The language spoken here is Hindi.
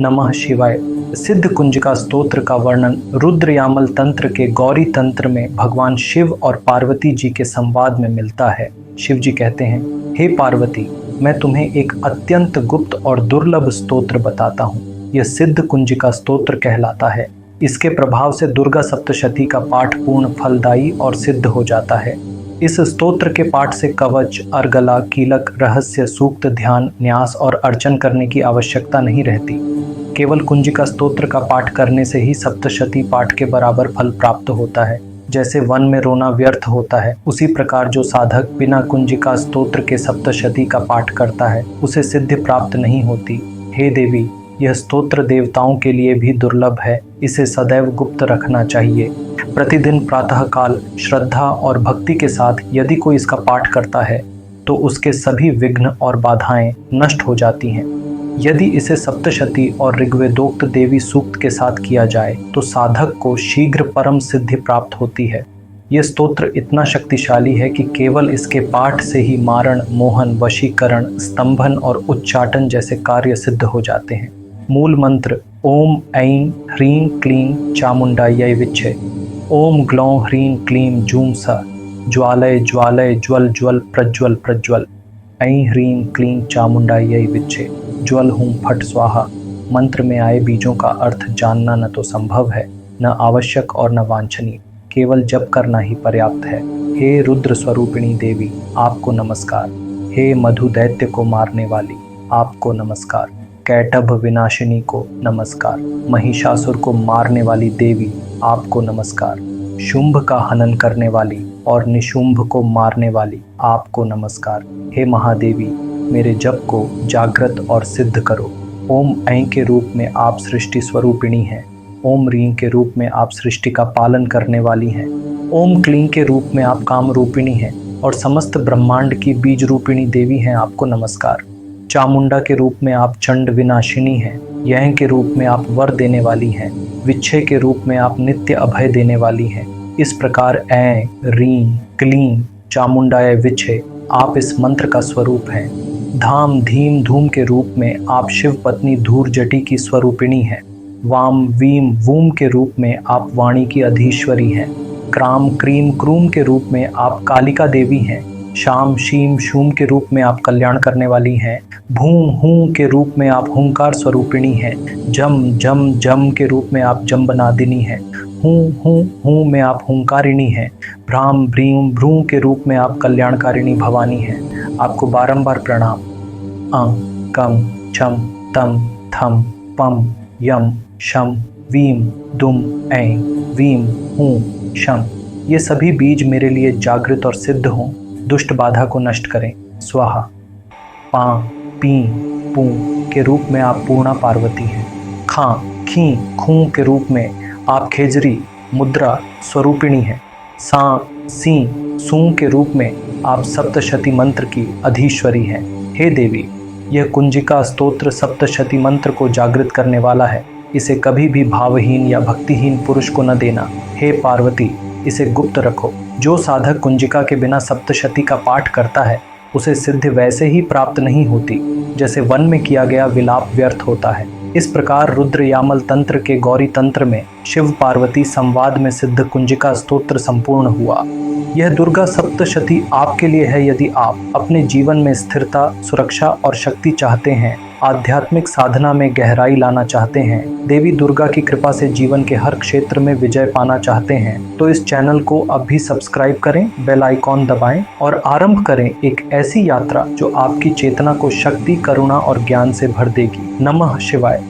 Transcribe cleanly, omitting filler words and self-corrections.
नमः शिवाय। सिद्ध कुंजिका स्तोत्र का वर्णन रुद्र यामल तंत्र के गौरी तंत्र में भगवान शिव और पार्वती जी के संवाद में मिलता है। शिव जी कहते हैं, हे पार्वती, मैं तुम्हें एक अत्यंत गुप्त और दुर्लभ स्तोत्र बताता हूँ। यह सिद्ध कुंजिका स्तोत्र कहलाता है। इसके प्रभाव से दुर्गा सप्तशती का पाठ पूर्ण फलदायी और सिद्ध हो जाता है। इस स्तोत्र के पाठ से कवच, अर्गला, कीलक, रहस्य, सूक्त, ध्यान, न्यास और अर्चन करने की आवश्यकता नहीं रहती। केवल कुंजिका स्तोत्र का पाठ करने से ही सप्तशती पाठ के बराबर फल प्राप्त होता है। जैसे वन में रोना व्यर्थ होता है, उसी प्रकार जो साधक बिना कुंजिका स्तोत्र के सप्तशती का पाठ करता है उसे सिद्धि प्राप्त नहीं होती। हे देवी, यह स्तोत्र देवताओं के लिए भी दुर्लभ है। इसे सदैव गुप्त रखना चाहिए। प्रतिदिन प्रातःकाल श्रद्धा और भक्ति के साथ यदि कोई इसका पाठ करता है तो उसके सभी विघ्न और बाधाएं नष्ट हो जाती हैं। यदि इसे सप्तशती और ऋग्वेदोक्त देवी सूक्त के साथ किया जाए तो साधक को शीघ्र परम सिद्धि प्राप्त होती है। यह स्तोत्र इतना शक्तिशाली है कि केवल इसके पाठ से ही मारण, मोहन, वशीकरण, स्तंभन और उच्चाटन जैसे कार्य सिद्ध हो जाते हैं। मूल मंत्र ओम ऐं ह्रीं क्लीं चामुंडायै विच्चे। ओम ग्लौं ह्रीं क्लीं जूं स ज्वालय ज्वालय ज्वल ज्वल प्रज्वल प्रज्वल। ऐं ह्रीं क्लीं चामुंडायै विच्चे। ज्वल हूं फट स्वाहा। मंत्र में आए बीजों का अर्थ जानना न तो संभव है, न आवश्यक और न वांछनीय। केवल जप करना ही पर्याप्त है। हे रुद्र स्वरूपिणी देवी, आपको नमस्कार। हे मधु दैत्य को मारने वाली, आपको नमस्कार। कैटभ विनाशिनी को नमस्कार। महिषासुर को मारने वाली देवी, आपको नमस्कार। शुंभ का हनन करने वाली और निशुंभ को मारने वाली, आपको नमस्कार। हे महादेवी, मेरे जप को जागृत और सिद्ध करो। ओम ऐं के रूप में आप सृष्टि स्वरूपिणी हैं। ओम रीं के रूप में आप सृष्टि का पालन करने वाली हैं। ओम क्लीं के रूप में आप काम रूपिणी हैं और समस्त ब्रह्मांड की बीज रूपिणी देवी हैं, आपको नमस्कार। चामुंडा के रूप में आप चंड विनाशिनी हैं। यह के रूप में आप वर देने वाली हैं। विच्छे के रूप में आप नित्य अभय देने वाली हैं। इस प्रकार ऐं रीं क्लीं चामुंडाय विच्छे आप इस मंत्र का स्वरूप हैं। धाम धीम धूम के रूप में आप शिव पत्नी धूर जटी की स्वरूपिणी हैं। वाम वीम वूम के रूप में आप वाणी की अधीश्वरी हैं। क्राम क्रीम क्रूम के रूप में आप कालिका देवी हैं। शाम शीम शूम के रूप में आप कल्याण करने वाली हैं। भूम हूं के रूप में आप हुंकार स्वरूपिणी हैं। जम जम जम के रूप में आप जम्बनादिनी हैं। हूं में आप हुंकारिणी हैं। भ्राम भ्रीम भ्रू के रूप में आप कल्याणकारिणी भवानी हैं। आपको बारंबार प्रणाम। अंग कम छम तम थम पम यम शम वीम दुम ऐं वीम हूं शम। ये सभी बीज मेरे लिए जागृत और सिद्ध हों, दुष्ट बाधा को नष्ट करें। स्वाहा। पा पी पू के रूप में आप पूर्णा पार्वती हैं। खां खी खूं के रूप में आप खेजरी मुद्रा स्वरूपिणी हैं। सा सी सू के रूप में आप सप्तशती मंत्र की अधीश्वरी हैं। हे देवी, यह कुंजिका स्तोत्र सप्तशती मंत्र को जागृत करने वाला है। इसे कभी भी भावहीन या भक्तिहीन पुरुष को न देना। हे पार्वती, इसे गुप्त रखो। जो साधक कुंजिका के बिना सप्तशती का पाठ करता है उसे सिद्धि वैसे ही प्राप्त नहीं होती जैसे वन में किया गया विलाप व्यर्थ होता है। इस प्रकार रुद्र यामल तंत्र के गौरी तंत्र में शिव पार्वती संवाद में सिद्ध कुंजिका स्तोत्र संपूर्ण हुआ। यह दुर्गा सप्तशती आपके लिए है। यदि आप अपने जीवन में स्थिरता, सुरक्षा और शक्ति चाहते हैं, आध्यात्मिक साधना में गहराई लाना चाहते हैं, देवी दुर्गा की कृपा से जीवन के हर क्षेत्र में विजय पाना चाहते हैं, तो इस चैनल को अभी सब्सक्राइब करें, बेल आइकॉन दबाएं और आरंभ करें एक ऐसी यात्रा जो आपकी चेतना को शक्ति, करुणा और ज्ञान से भर देगी। नमः शिवाय।